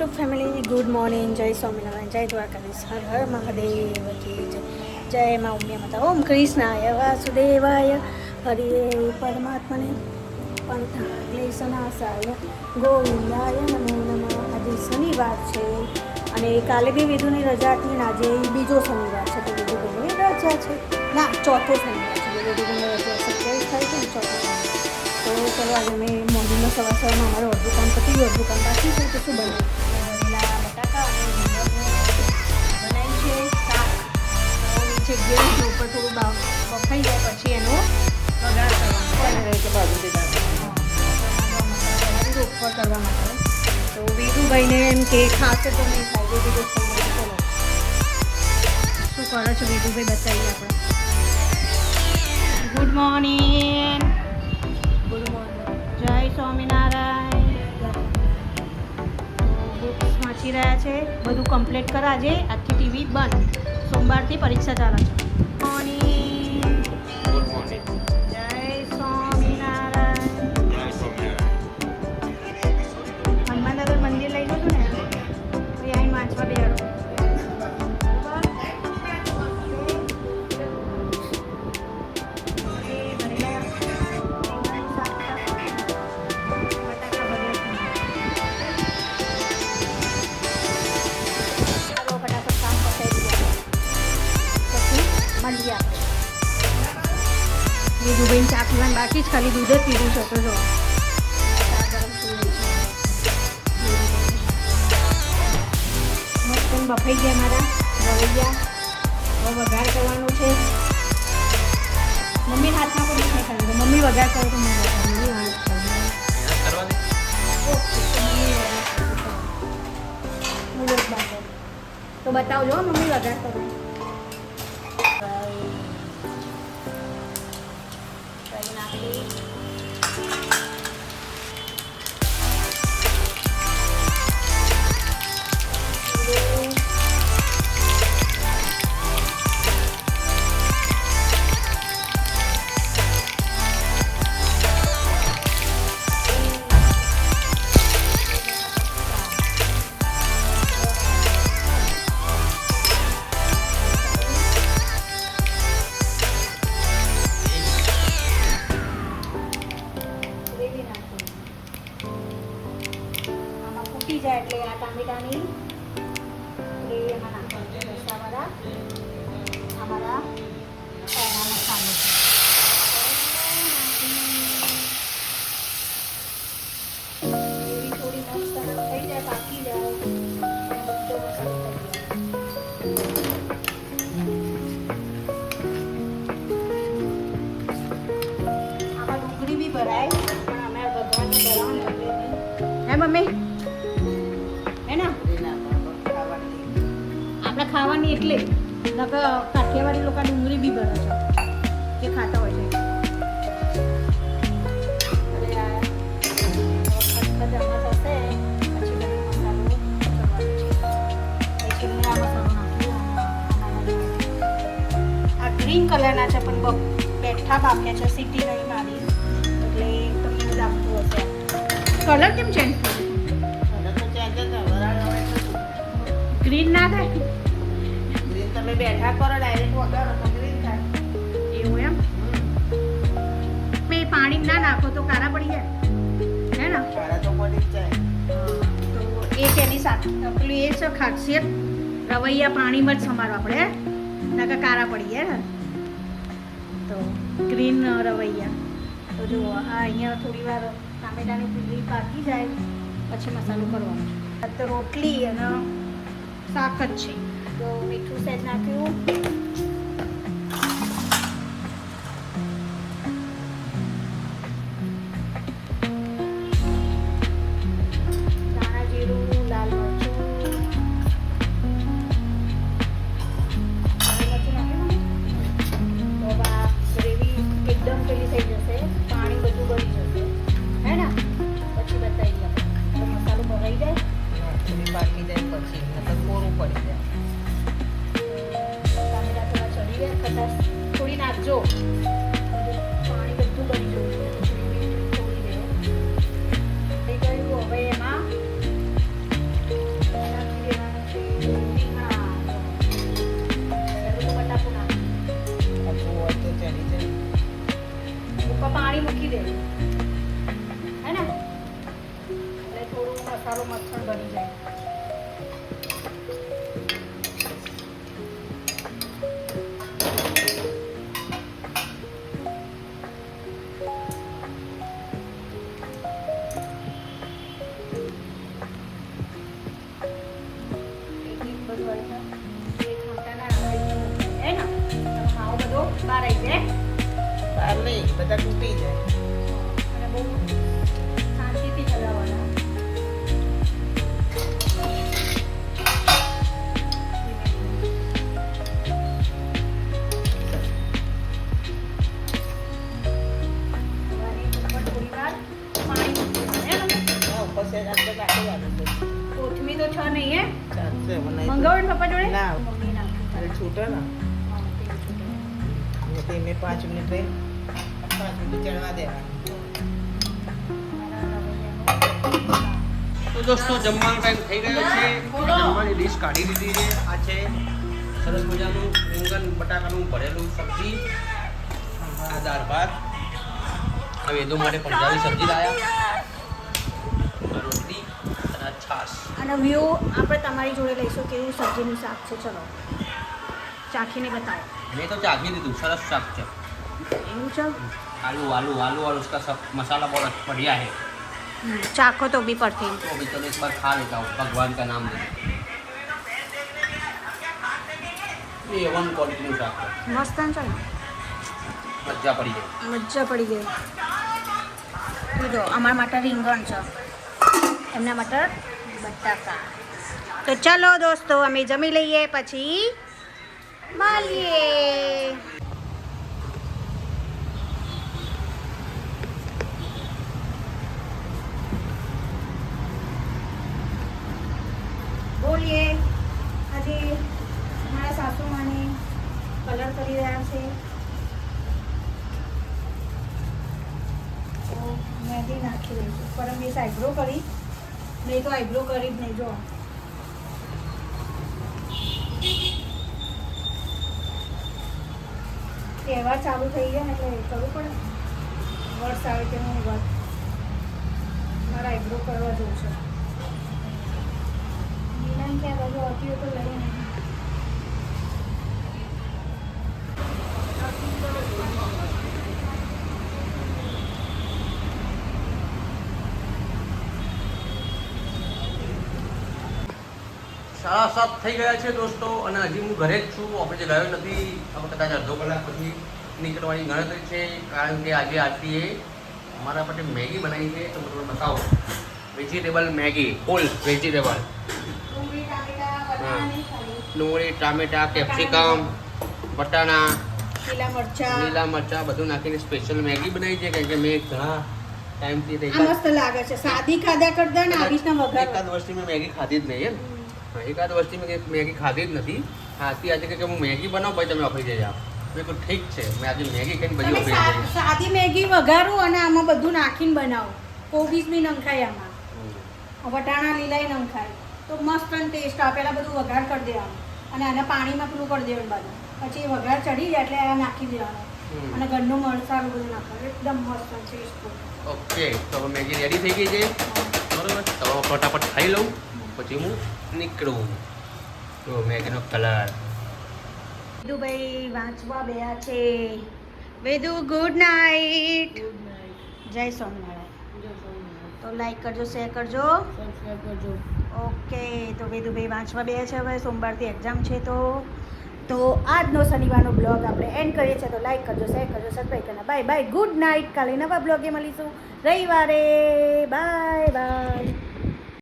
YouTube family good morning, જય સ્વામિનારાયણ, જય દ્વારકાધીશ, હર હર મહાદેવ કી જય. જય મા ઉમિયા માતા. ઓમ કૃષ્ણાય વાસુદેવાય હરે પરમાત્મને ક્લેશનાશાય ગોવિંદાય નમો નમઃ. આજે શનિવાર છે અને કાલે બી વિધુની રજા હતી ને આજે બીજો શનિવાર છે, તો વિધુભાઈની રજા છે, ના ચોથો શનિવાર છે, વિધુભાઈની રજા 27 થાય છે ને ચોથો શનિવાર. તો ચલો આજે અમે મોર્નિંગમાં સવારમાં અમારું અડધું કામ પતી ગયું, અડધું કામ બાકી છે. તો શું બનાવ્યું? ભરેલા બટાકા અને બનાવી છે શાક. તો નીચે ગેસ ઉપર થોડું બફાઈ જાય પછી એનો વઘાર કરવાનો ઉપર કરવા માટે. તો વિધુભાઈને એમ કે ખાશે તો નહીં થાય, બીજું ચલો શું કરો છો વિધુભાઈ બતાવીએ આપણે. ગુડ મોર્નિંગ, જય સ્વામિનારાયણ. બુક્સ વાંચી રહ્યા છે, બધું કમ્પ્લીટ કર. આજે આજથી ટીવી બંધ, સોમવારથી પરીક્ષા ચાલે છે. Morning, good morning. જય સ્વામિનારાયણ. જય સ્વામિનારાયણ. હનુમાન દાદા મંદિર લઈ ગયું ને, તો અહીં વાંચવા બેહાડો. વિધુભાઈને ચા પીવાનું બાકી જ, ખાલી દૂધ જ પીધું છે. તો જો મસ્ત બફાઈ ગયા મારા રવૈયા. હવે વઘાર કરવાનું છે. મમ્મી હાથમાં કોઈ નહીં ખાલી, મમ્મી વઘાર કરે તો મમ્મી હાથ કરવા દે. તો બતાવજો મમ્મી વઘાર કરો. જાય એટલે આ ટામેટાની ગ્રેવી એમાં નાખવાની છે. રસાવાળા અમારા પહેલાંના સામે ગ્રેવી થોડી મસ્ત થઈ જાય, પાકી જાય, બધો મસાલો આમાં ડુંગળી બી ભરાય, પણ અમે ભગવાનની ભરવાનું હે મમ્મી આપણે ખાવાની એટલે કાઠિયાવાડી લોકો ડુંગળી બી ભરે છે, જે ખાતા હોય છે. આ ગ્રીન કલરના છે, પણ બેઠા બાફ્યા છે, સીટી નહીં મારી, એટલે તમને એવું લાગતું હશે. કલર કેમ ચેન્જ થયો? ગ્રીન ના થાય, ગ્રીન તમે બેઠા કરો ડાયરેક્ટ વગાડો તો ગ્રીન થાય. એવું એમ? મેં પાણી ના નાખો તો કારા પડી જાય હે ને? કાળા તો પડી જ જાય. તો એક એની સાથે પેલું એ છે ખાસિયત, રવૈયા પાણીમાં જ સમારવા આપણે, નકર કારા પડી જાય ને. તો ગ્રીન રવૈયા. તો જુઓ આ અહીંયા થોડી વાર ટામેટાની પીલી પાકી જાય પછી મસાલો કરવાનો. તો રોટલી અને શાક જ છે. તો મીઠું સહેજ નાખ્યું, ધાણા જીરું, લાલ મરચું નાખ્યું. તો આ ગ્રેવી એકદમ પેલી થઈ જશે, પાણી બધું બળી જશે હે ને. પછી બતાવી તો મસાલો ભરાઈ જાય, થોડી પાકી જાય પછી નકર કોરું પડી જાય. ટામેટા થોડા બની જાય. બહાર નહીં બધા તૂટી જાય. હા, ઉપર સેજ આટલે કાઢી વાળું છે. કોથમી તો છ નહીં હે ચાલશે, મને નહીં મંગાવો ને પપ્પા જોડે ના. મમ્મી ના અરે છૂટે ને. ને તે મેં 5 મિનિટ રહી 5 મિનિટ ચડવા દેવાનું. તો દોસ્તો જમવાનો ટાઈમ થઈ ગયો છે. જમવાની ડીશ કાઢી દીધી છે. આ છે સરસ મજાનું રીંગણ બટાકાનું ભરેલું સબ્જી, આ દાળ ભાત, હવે વેદુ માટે પંજાબી સબ્જી લાયા, આ રોટલી અને આ છાશ. અને વ્યૂ આપણે તમારી જોડે લઈશું કેવું સબ્જીનું શાક છે. ચલો ચાખીને બતાવો. મેં તો ચાખી દીધું, સરસ શાક છે. એવું છે आलू आलू आलू और उसका सब मसाला बहुत बढ़िया है. ચાખો તો બી પડતી तो अभी चलो एक बार खा लेता हूँ, भगवान का नाम ले. ये वन क्वालिटी નું શાક છે. મસ્ત છે ને મજા પડી જાય. મજા પડી ગઈ. જો અમારા માટે રીંગણ છે, એમના માટે બટાકા. તો ચલો દોસ્તો અમે જમી લઈએ પછી મળીએ. બોલીએ આજે મારા સાસુમાને કલર કરી રહ્યા છે. તો મહેંદી નાખી રહી છું. પરમ દિવસ આઈબ્રો કરી, નહીં તો આઈબ્રો કરી જ નહીં. જો તહેવાર ચાલુ થઈ ગયા ને એટલે કરવું પડે. વર્ષ આવે તેનું વાત મારા આઈબ્રો કરવા જવું છે. નીલાને ક્યાં બાજુ આવતી હોય તો લઈ નહીં. સાડા 7 થઈ ગયા છે દોસ્તો, અને હજી હું ઘરે જ છું. આપણે ગયો નથી. હવે કદાચ અડધો કલાક પછી નીકળવાની ગણતરી છે, કારણ કે આજે આરતીએ અમારા માટે મેગી બનાવી છે. તો હું તમને બતાવું. વેજીટેબલ મેગી, ફૂલ વેજીટેબલ, ડુંગળી ટામેટા બટાકા નહીં ખાલી, ડુંગળી ટામેટા કેપ્સિકમ વટાણા લીલા મરચાં. લીલા મરચાં બધું નાખીને સ્પેશિયલ મેગી બનાવી છે. કારણ કે મેં ઘણા ટાઈમથી આ મસ્ત લાગે છે. સાદી ખાધા કરતા ને આવી રીતના વઘાર. એકાદ વર્ષથી મેં મેગી ખાધી જ નહીં. હા, એકાદ વર્ષથી મેં મેગી ખાધી જ નથી. આથી આજે કે હું મેગી બનાવું પછી તમે ઓફરી જઈ જાઓ. મેં કહ્યું ઠીક છે, મેં આજે મેગી ખાઈને બધી તમે ઓફરી જઈ. સાદી મેગી વઘારું અને આમાં બધું નાખીને બનાવો. કોબીજ બી નંખાય આમાં, વટાણા લીલાય નંખાય તો મસ્ત ટેસ્ટ આવે. પહેલાં બધું વઘાર કરી દેવાનું અને આને પાણીમાં પેલું કરી દેવાનું બધું. પછી વઘાર ચડી જાય એટલે આ નાખી દેવાનું અને ઘરનું મરચાં બધું નાખવાનું. એકદમ મસ્ત ટેસ્ટફુલ. ઓકે, તો હવે મેગી રેડી થઈ ગઈ છે. બરોબર, તો હવે ફટાફટ ખાઈ લઉં પછી હું નીકળું. તો મેગીનો કલર. વેદુભાઈ વાંચવા ગયા છે. Vedu good night. જય સ્વામિનારાયણ. તો લાઈક કરજો, શેર કરજો. ઓકે, તો વેદુભાઈ વાંચવા બે છે. હવે સોમવારથી એક્ઝામ છે. તો આજનો શનિવારનો બ્લોગ આપણે એન્ડ કરીએ છીએ. તો લાઈક કરજો, શેર કરજો, સબસ્ક્રાઈબ કરજો. Bye bye, good night. કાલે નવા બ્લોગે મળીશું રવિવારે. Bye bye.